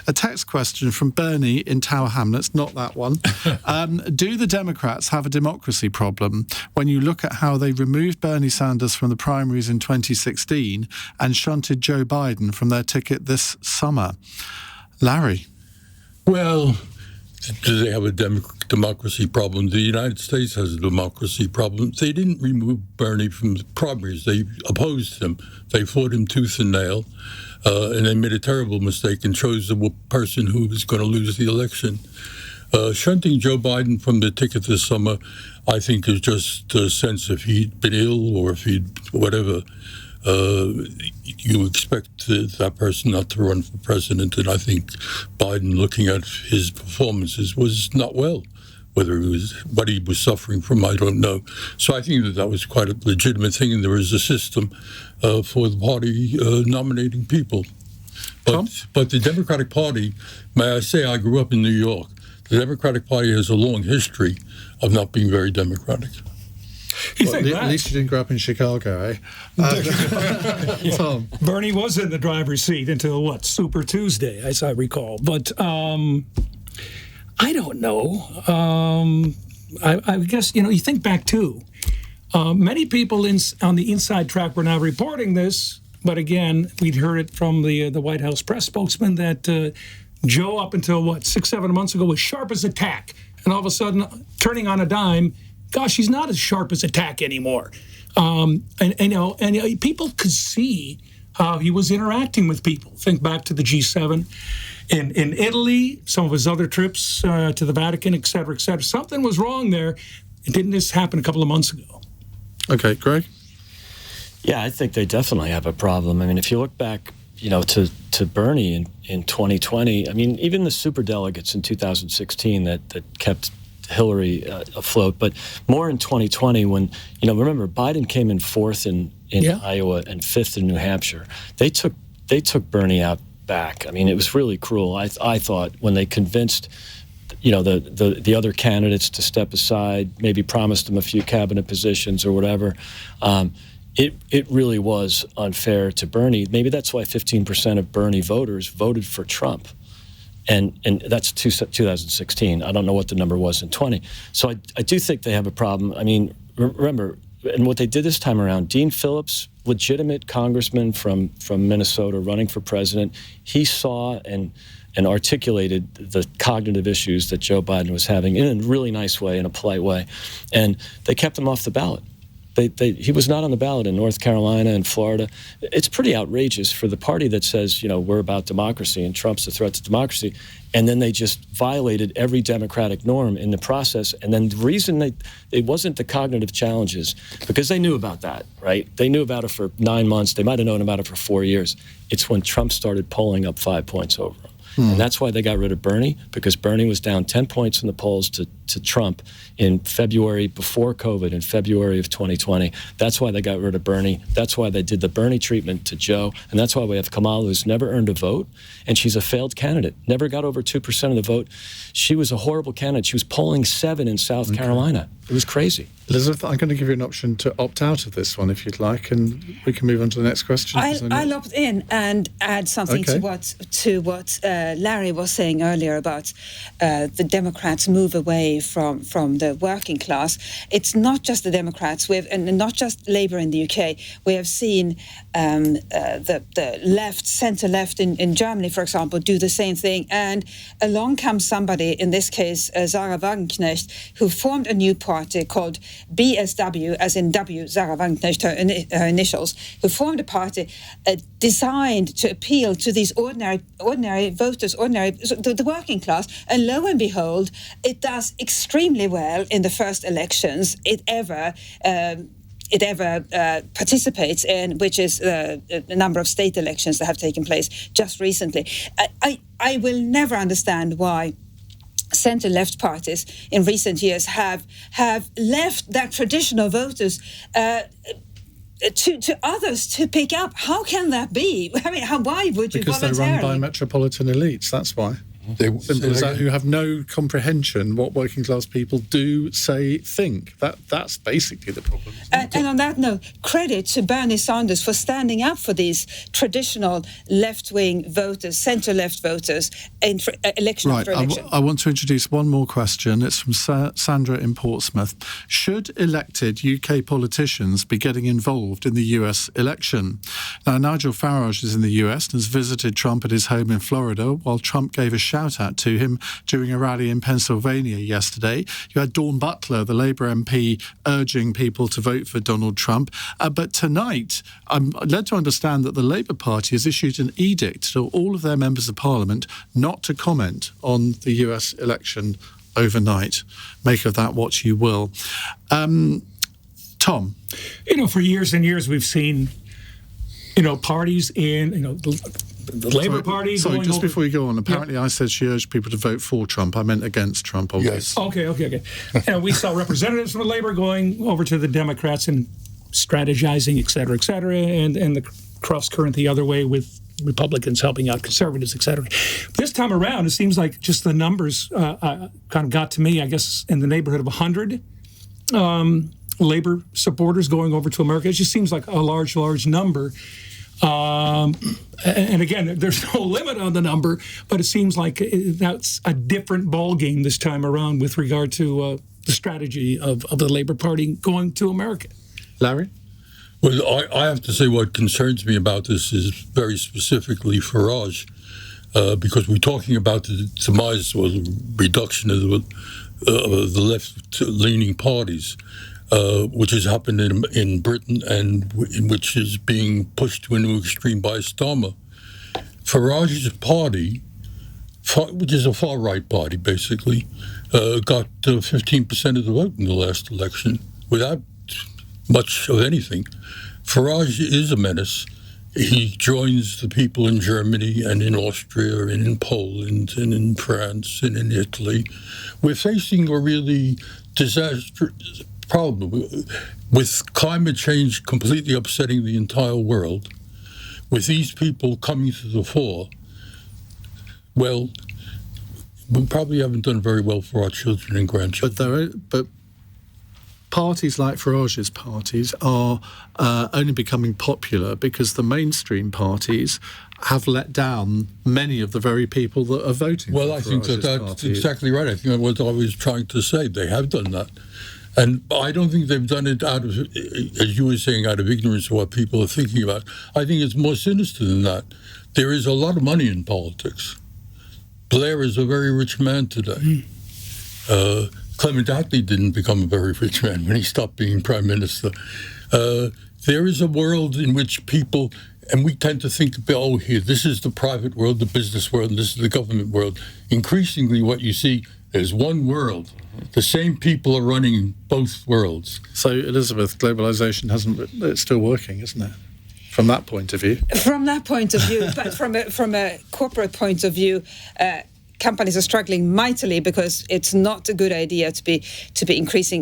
A text question from Bernie in Tower Hamlets, not that one. Do the Democrats have a democracy problem when you look at how they removed Bernie Sanders from the primaries in 2016 and shunted Joe Biden from their ticket this summer? Larry? Well, do they have a democracy problem? The United States has a democracy problem. They didn't remove Bernie from the primaries. They opposed him. They fought him tooth and nail, and they made a terrible mistake and chose the person who was going to lose the election. Shunting Joe Biden from the ticket this summer, I think, is just a sense if he'd been ill or if he'd whatever. You expect that person not to run for president, and I think Biden, looking at his performances, was not well. Whether it was what he was suffering from, I don't know. So I think that was quite a legitimate thing, and there is a system for the party nominating people. But the Democratic Party, may I say, I grew up in New York. The Democratic Party has a long history of not being very democratic. At least you didn't grow up in Chicago, eh? Tom? Bernie was in the driver's seat until, Super Tuesday, as I recall. But I don't know. I guess, you think back, too. Many people on the inside track were now reporting this. But again, we'd heard it from the White House press spokesman that Joe, up until, 6-7 months ago, was sharp as a tack. And all of a sudden, turning on a dime, gosh, he's not as sharp as a tack anymore. And people could see how he was interacting with people. Think back to the G7 in Italy, some of his other trips to the Vatican, et cetera, et cetera. Something was wrong there. It didn't just happen a couple of months ago. Okay, Greg? Yeah, I think they definitely have a problem. I mean, if you look back, to Bernie in 2020, I mean, even the superdelegates in 2016 that kept Hillary afloat, but more in 2020 when, remember, Biden came in fourth in Iowa and fifth in New Hampshire. They took Bernie out back. I mean, it was really cruel. I thought when they convinced, the other candidates to step aside, maybe promised them a few cabinet positions or whatever. It really was unfair to Bernie. Maybe that's why 15% of Bernie voters voted for Trump. And that's 2016. I don't know what the number was in 20. So I do think they have a problem. I mean, remember, and what they did this time around, Dean Phillips, legitimate congressman from Minnesota running for president, he saw and articulated the cognitive issues that Joe Biden was having in a really nice way, in a polite way. And they kept him off the ballot. He was not on the ballot in North Carolina and Florida. It's pretty outrageous for the party that says, we're about democracy and Trump's a threat to democracy. And then they just violated every democratic norm in the process. And then the reason it wasn't the cognitive challenges, because they knew about that, right? They knew about it for 9 months. They might have known about it for 4 years. It's when Trump started polling up 5 points over him. And that's why they got rid of Bernie, because Bernie was down 10 points in the polls to Trump in February, before COVID, in February of 2020. That's why they got rid of Bernie. That's why they did the Bernie treatment to Joe. And that's why we have Kamala, who's never earned a vote. And she's a failed candidate, never got over 2% of the vote. She was a horrible candidate. She was polling 7 in South Carolina. It was crazy. Elizabeth, I'm going to give you an option to opt out of this one if you'd like, and we can move on to the next question. I'll opt in and add something to what Larry was saying earlier about the Democrats' move away from the working class. It's not just the Democrats, and not just Labour in the UK. We have seen the left, centre-left in Germany, for example, do the same thing. And along comes somebody, in this case, Sarah Wagenknecht, who formed a new party called BSW, as in W, Sarah Wagenknecht, her initials, who formed a party designed to appeal to these ordinary voters, the working class. And lo and behold, it does extremely well in the first elections it ever participates in, which is a number of state elections that have taken place just recently. I will never understand why centre-left parties in recent years have left their traditional voters to others to pick up. How can that be? I mean, why would you voluntarily? Because they're run by metropolitan elites, that's why. Simple as that, who have no comprehension what working class people do, say, think. That's basically the problem. And on that note, credit to Bernie Sanders for standing up for these traditional left-wing voters, centre-left voters, in election after election. I want to introduce one more question. It's from Sandra in Portsmouth. Should elected UK politicians be getting involved in the US election? Now, Nigel Farage is in the US and has visited Trump at his home in Florida, while Trump gave a shout-out to him during a rally in Pennsylvania yesterday. You had Dawn Butler, the Labour MP, urging people to vote for Donald Trump. But tonight, I'm led to understand that the Labour Party has issued an edict to all of their members of Parliament not to comment on the US election overnight. Make of that what you will. Tom? For years and years we've seen, parties in, the Labour Party. Sorry, just before you go on, apparently I said she urged people to vote for Trump. I meant against Trump, obviously. Yes. Okay. And we saw representatives from the Labour going over to the Democrats and strategizing, et cetera, and the cross current the other way with Republicans helping out conservatives, et cetera. This time around, it seems like just the numbers kind of got to me, I guess, in the neighborhood of 100 Labour supporters going over to America. It just seems like a large number. And again, there's no limit on the number, but it seems like that's a different ballgame this time around with regard to the strategy of the Labour Party going to America. Larry? Well, I have to say what concerns me about this is very specifically Farage, because we're talking about the demise or the reduction of the left-leaning parties, which has happened in Britain and which is being pushed to a new extreme by Starmer. Farage's party, which is a far-right party basically, got 15% of the vote in the last election without much of anything. Farage is a menace. He joins the people in Germany and in Austria and in Poland and in France and in Italy. We're facing a really disastrous problem with climate change completely upsetting the entire world. With these people coming to the fore, well, we probably haven't done very well for our children and grandchildren. But parties like Farage's parties are only becoming popular because the mainstream parties have let down many of the very people that are voting for Farage's I think that's exactly right. I think that's what I was trying to say. They have done that. And I don't think they've done it out of, as you were saying, out of ignorance of what people are thinking about. I think it's more sinister than that. There is a lot of money in politics. Blair is a very rich man today. Clement Attlee didn't become a very rich man when he stopped being prime minister. There is a world in which people, and we tend to think, this is the private world, the business world, and this is the government world. Increasingly what you see, there's one world. The same people are running both worlds. So, Elizabeth, globalisation it's still working, isn't it? From that point of view. From that point of view, but from a corporate point of view, companies are struggling mightily because it's not a good idea to be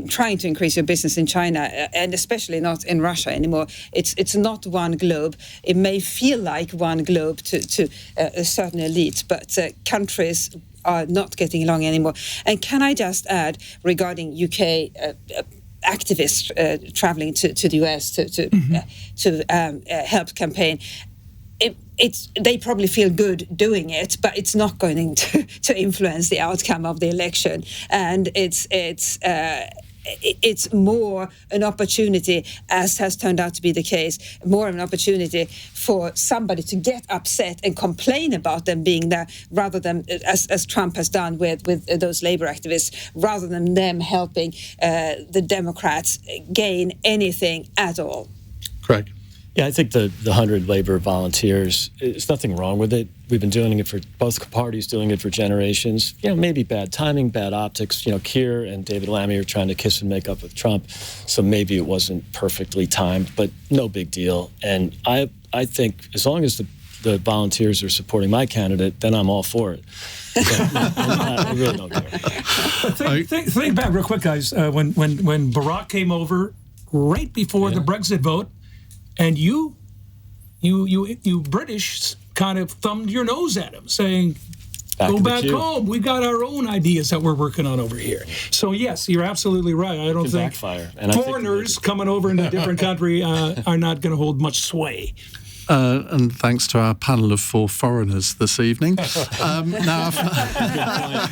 trying to increase your business in China, and especially not in Russia anymore. It's not one globe. It may feel like one globe to a certain elite, but countries are not getting along anymore. And can I just add, regarding UK activists traveling to the US to help campaign, they probably feel good doing it, but it's not going to influence the outcome of the election. And it's more an opportunity, as has turned out to be the case, more of an opportunity for somebody to get upset and complain about them being there, rather than, as Trump has done with those Labour activists, rather than them helping the Democrats gain anything at all. Craig? Yeah, I think the 100 Labour volunteers, there's nothing wrong with it. We've been doing it for, both parties doing it for generations. Maybe bad timing, bad optics. Keir and David Lammy are trying to kiss and make up with Trump, so maybe it wasn't perfectly timed, but no big deal. And I think as long as the volunteers are supporting my candidate, then I'm all for it. I really don't care. Think back real quick, guys. When Barack came over right before the Brexit vote, and you British kind of thumbed your nose at him, saying, Go back home. We got our own ideas that we're working on over here. So yes, you're absolutely right. I don't think backfire. And foreigners coming over into a different country are not going to hold much sway. And thanks to our panel of 4 foreigners this evening. Now,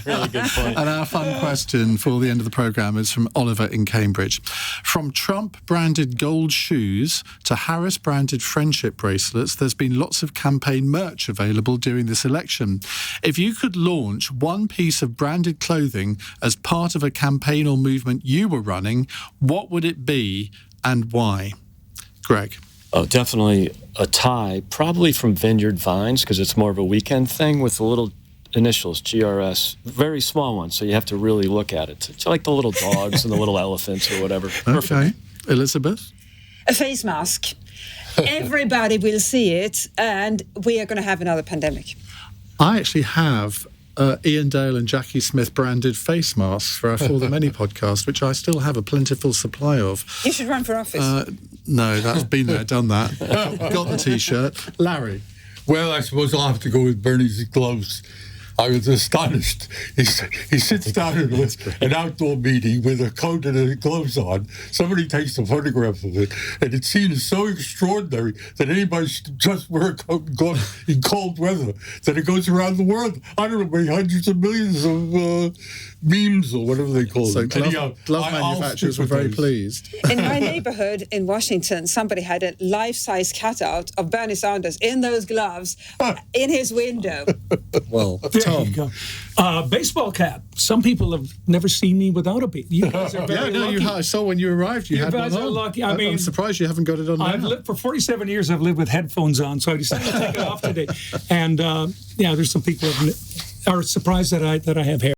really good point. And our fun question for the end of the programme is from Oliver in Cambridge. From Trump-branded gold shoes to Harris-branded friendship bracelets, there's been lots of campaign merch available during this election. If you could launch one piece of branded clothing as part of a campaign or movement you were running, what would it be and why? Greg? Oh, definitely a tie, probably from Vineyard Vines, because it's more of a weekend thing with the little initials, GRS, very small ones, so you have to really look at it. It's like the little dogs and the little elephants or whatever. Okay. Elizabeth? A face mask. Everybody will see it, and we are going to have another pandemic. I actually have Ian Dale and Jackie Smith branded face masks for our For the Many podcast, which I still have a plentiful supply of. You should run for office. No, that's been there, done that. Got the T-shirt. Larry? Well, I suppose I'll have to go with Bernie's gloves. I was astonished. He sits down in an outdoor meeting with a coat and gloves on. Somebody takes a photograph of it, and it's seen as so extraordinary that anybody should just wear a coat and gloves in cold weather, that it goes around the world. I don't know, maybe hundreds of millions of memes or whatever they call them. So glove manufacturers were very pleased. In my neighborhood in Washington, somebody had a life-size cutout of Bernie Sanders in those gloves in his window. Well, There you go. Baseball cap. Some people have never seen me without a beat. You guys are very lucky. I saw when you arrived you had one on. You guys are lucky. I mean, I'm surprised you haven't got it on now. I've lived for 47 years. I've lived with headphones on, so I decided to take it off today. And there's some people who are surprised that I have hair.